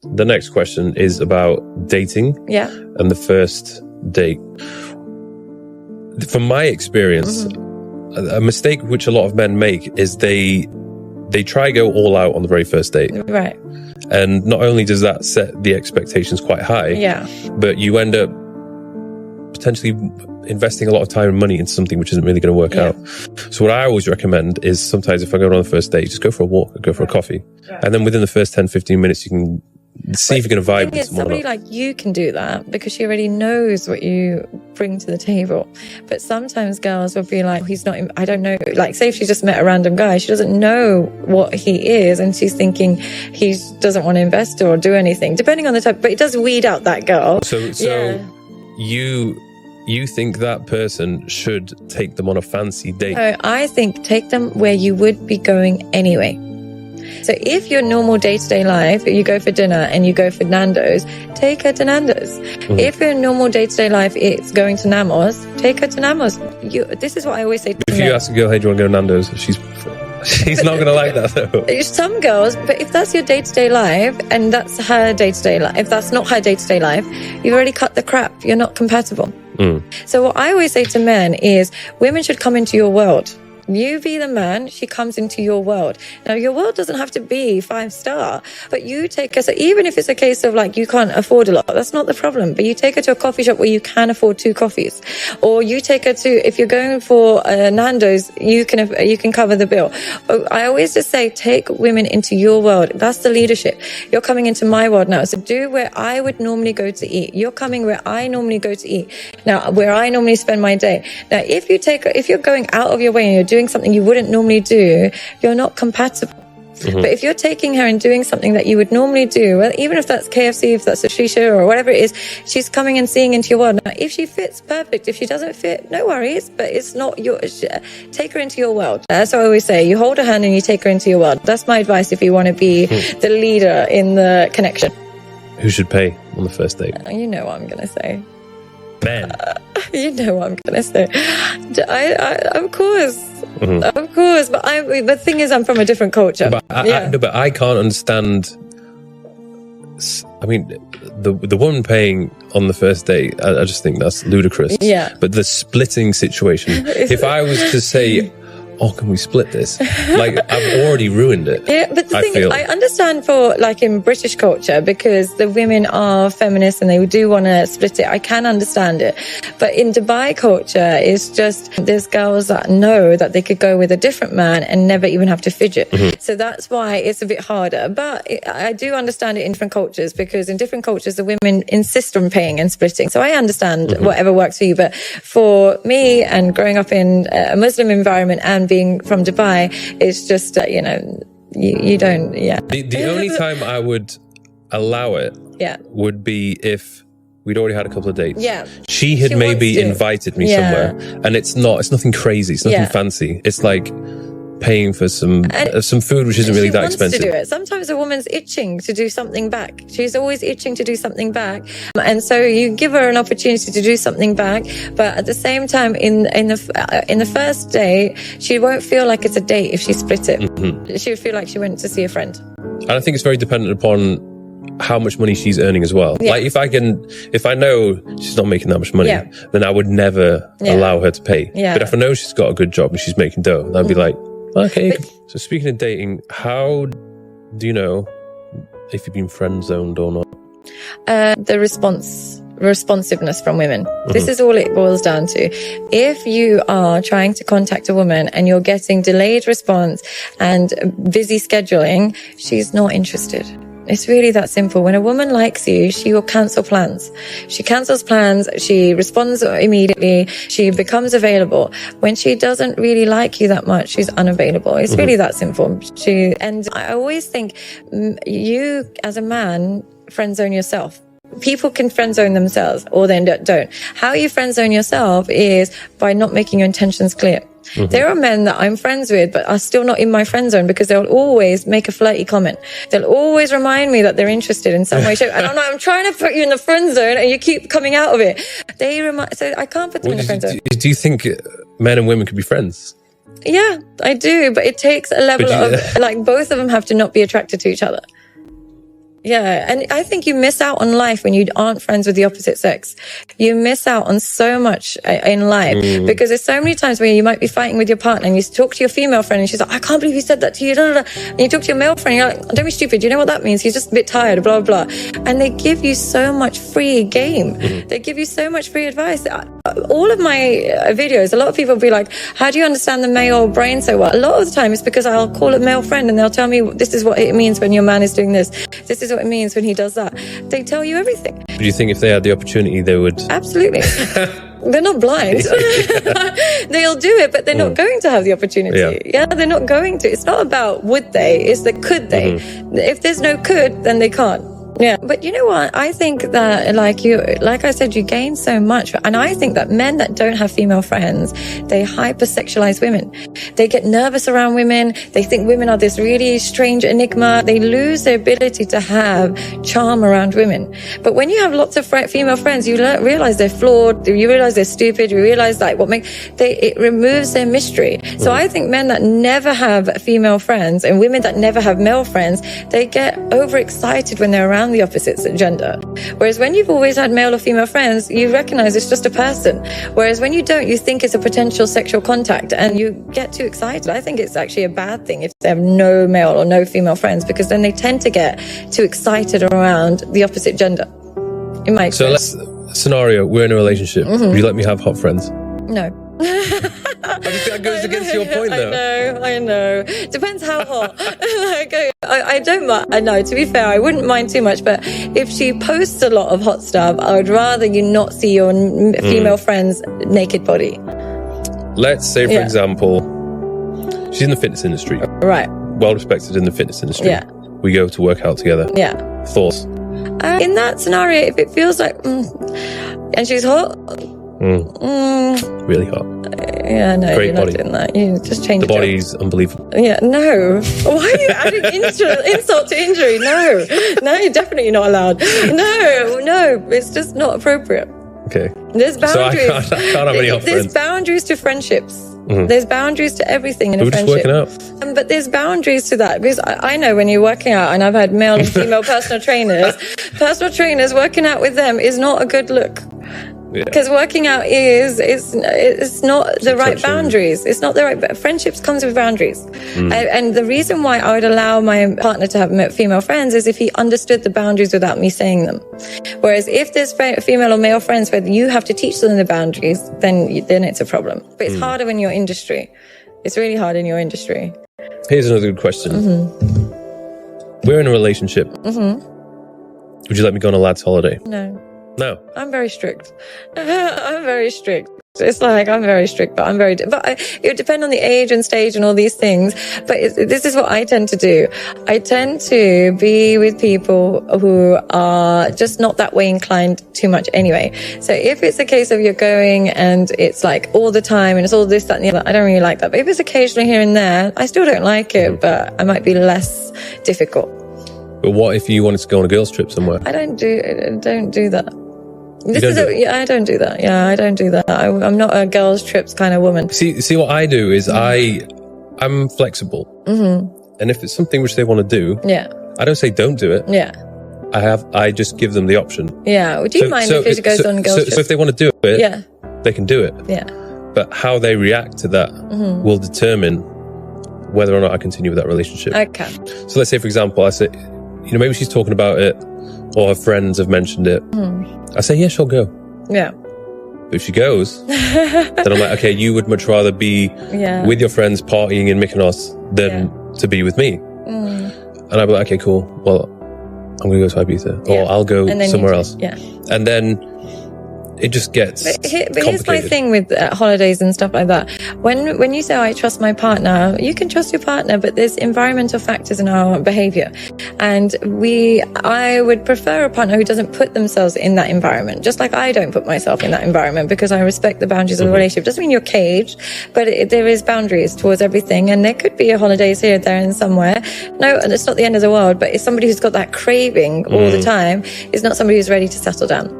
The next question is about dating. Yeah. And the first date. From my experience, a mistake which a lot of men make is they try go all out on the very first date. Right. And not only does that set the expectations quite high, but you end up potentially investing a lot of time and money into something which isn't really going to work out. So what I always recommend is sometimes if I go on the first date, just go for a walk or go for a coffee. And then within the first 10, 15 minutes, you can see if you're going to vibe with someone. Somebody like you can do that because she already knows what you bring to the table. But sometimes girls will be like, he's not, I don't know. Like, say if she just met a random guy, she doesn't know what he is. And she's thinking he doesn't want to invest or do anything, depending on the type. But it does weed out that girl. So you think that person should take them on a fancy date? So I think take them where you would be going anyway. So if your normal day-to-day life, you go for dinner and you go for Nando's, take her to Nando's. If your normal day-to-day life is going to Amor's, take her to Amor's. This is what I always say to If you ask a girl, hey, do you want to go to Nando's? She's not going to like that, though. Some girls, but if that's your day-to-day life and that's her day-to-day life, if that's not her day-to-day life, you've already cut the crap. You're not compatible. So what I always say to men is women should come into your world. You be the man, she comes into your world. Now, your world doesn't have to be 5-star, but you take her, so even if it's a case of like you can't afford a lot, that's not the problem. But you take her to a coffee shop where you can afford 2 coffees. Or you take her to, if you're going for Nando's, you can cover the bill. I always just say, take women into your world. That's the leadership. You're coming into my world now. So do where I would normally go to eat. You're coming where I normally go to eat. Now, where I normally spend my day. Now, if you're going out of your way and you're doing something you wouldn't normally do, you're not compatible. But if you're taking her and doing something that you would normally do, well, even if that's KFC, if that's a shisha or whatever it is, she's coming and seeing into your world. Now, if she fits, perfect. If she doesn't fit, no worries, but it's not yours. Take her into your world. That's what I always say. You hold her hand and you take her into your world. That's my advice if you want to be the leader in the connection. Who should pay on the first date? You know what I'm going to say. Ben. You know what I'm going to say. Of course. Of course. But the thing is, I'm from a different culture. But I can't understand. I mean, the woman paying on the first date, I just think that's ludicrous. Yeah. But the splitting situation, if I was to say, oh, can we split this? Like, I've already ruined it. Yeah, but the thing is, I understand for, like, in British culture, because the women are feminists and they do want to split it. I can understand it. But in Dubai culture, it's just, there's girls that know that they could go with a different man and never even have to fidget. So that's why it's a bit harder. But I do understand it in different cultures, because in different cultures, the women insist on paying and splitting. So I understand whatever works for you. But for me, and growing up in a Muslim environment and being from Dubai, it's just, you don't, The only time I would allow it would be if we'd already had a couple of dates. Yeah. She had maybe invited me somewhere, and it's nothing crazy, it's nothing fancy. It's like paying for some food which isn't really that expensive. To do it. Sometimes a woman's itching to do something back. She's always itching to do something back, and so you give her an opportunity to do something back. But at the same time, in the first date, she won't feel like it's a date if she split it. She would feel like she went to see a friend. And I think it's very dependent upon how much money she's earning as well. Like if I know she's not making that much money, then I would never allow her to pay. But if I know she's got a good job and she's making dough, I'd be like, okay. So speaking of dating, how do you know if you've been friend zoned or not? The responsiveness from women. This is all it boils down to. If you are trying to contact a woman and you're getting delayed response and busy scheduling, she's not interested. It's really that simple. When a woman likes you, she will cancel plans. She cancels plans. She responds immediately. She becomes available. When she doesn't really like you that much, she's unavailable. It's really that simple. And I always think you, as a man, friend zone yourself. People can friend zone themselves or they don't. How you friend zone yourself is by not making your intentions clear. There are men that I'm friends with but are still not in my friend zone because they'll always make a flirty comment. They'll always remind me that they're interested in some way, shape. And I'm like, I'm trying to put you in the friend zone and you keep coming out of it. So I can't put them in the friend zone. Do you think men and women could be friends? Yeah, I do. But it takes a level of, like, both of them have to not be attracted to each other. Yeah. And I think you miss out on life when you aren't friends with the opposite sex. You miss out on so much in life because there's so many times where you might be fighting with your partner and you talk to your female friend and she's like, I can't believe you said that to you. And you talk to your male friend and you're like, don't be stupid. You know what that means? He's just a bit tired, blah, blah, blah. And they give you so much free game. They give you so much free advice. All of my videos, a lot of people will be like, how do you understand the male brain so well? A lot of the time it's because I'll call a male friend and they'll tell me this is what it means when your man is doing this. This is what it means when he does that. They tell you everything. Do you think if they had the opportunity, they would? Absolutely. They're not blind. They'll do it, but they're not going to have the opportunity. Yeah, they're not going to. It's not about would they, it's the could they. If there's no could, then they can't. Yeah, but you know what? I think that, like I said, you gain so much. And I think that men that don't have female friends, they hypersexualize women. They get nervous around women. They think women are this really strange enigma. They lose their ability to have charm around women. But when you have lots of female friends, you realize they're flawed. You realize they're stupid. You realize it removes their mystery. So I think men that never have female friends and women that never have male friends, they get overexcited when they're around the opposite gender. Whereas when you've always had male or female friends, you recognize it's just a person. Whereas when you don't, you think it's a potential sexual contact and you get too excited. I think it's actually a bad thing if they have no male or no female friends, because then they tend to get too excited around the opposite gender. In my experience. So let's scenario, we're in a relationship. Would you let me have hot friends? No. I just think that goes against your point, though. I know. Depends how hot. I don't mind. I know, to be fair, I wouldn't mind too much, but if she posts a lot of hot stuff, I would rather you not see your female friend's naked body. Let's say, for example, she's in the fitness industry. Right. Well respected in the fitness industry. Yeah. We go to work out together. Yeah. Thoughts? In that scenario, if it feels like, and she's hot, really hot. Yeah, no, great you're body. Not doing that. You just change the body's unbelievable. Yeah, no. Why are you adding insult to injury? No, you're definitely not allowed. No, it's just not appropriate. Okay. There's boundaries. So I can't have any hot friends. There's boundaries to friendships. There's boundaries to everything in a friendship. We're just working out. But there's boundaries to that, because I know when you're working out, and I've had male and female personal trainers working out with them is not a good look. Because working out it's not the right boundaries. It's not the right. Friendships comes with boundaries, and the reason why I would allow my partner to have female friends is if he understood the boundaries without me saying them. Whereas if there's female or male friends where you have to teach them the boundaries, then it's a problem. But it's harder in your industry. It's really hard in your industry. Here's another good question. We're in a relationship. Would you let me go on a lad's holiday? No. I'm very strict. I'm very strict. It's like I'm very strict, but it would depend on the age and stage and all these things. But this is what I tend to do. I tend to be with people who are just not that way inclined too much anyway. So if it's a case of you're going and it's like all the time and it's all this, that, and the other, I don't really like that. But if it's occasionally here and there, I still don't like it, but I might be less difficult. But what if you wanted to go on a girls' trip somewhere? I don't do that. I don't do that. Yeah, I don't do that. I'm not a girls' trips kind of woman. See what I do is I'm flexible. And if it's something which they want to do, I don't say don't do it. Yeah. I just give them the option. Yeah. Would you mind if it goes on girls' trips? So if they want to do it, they can do it. Yeah. But how they react to that will determine whether or not I continue with that relationship. Okay. So let's say, for example, I say, maybe she's talking about it, or her friends have mentioned it. I say, yeah, she'll go. Yeah. But if she goes, then I'm like, okay, you would much rather be with your friends partying in Mykonos than to be with me. And I'd be like, okay, cool. Well, I'm going to go to Ibiza, or I'll go somewhere else. Yeah. And then it just gets But here's my thing with holidays and stuff like that. When you say, I trust my partner, you can trust your partner, but there's environmental factors in our behavior. And I would prefer a partner who doesn't put themselves in that environment, just like I don't put myself in that environment, because I respect the boundaries of the relationship. Doesn't mean you're caged, but there is boundaries towards everything. And there could be a holidays here, there, and somewhere. No, and it's not the end of the world, but it's somebody who's got that craving all the time is not somebody who's ready to settle down.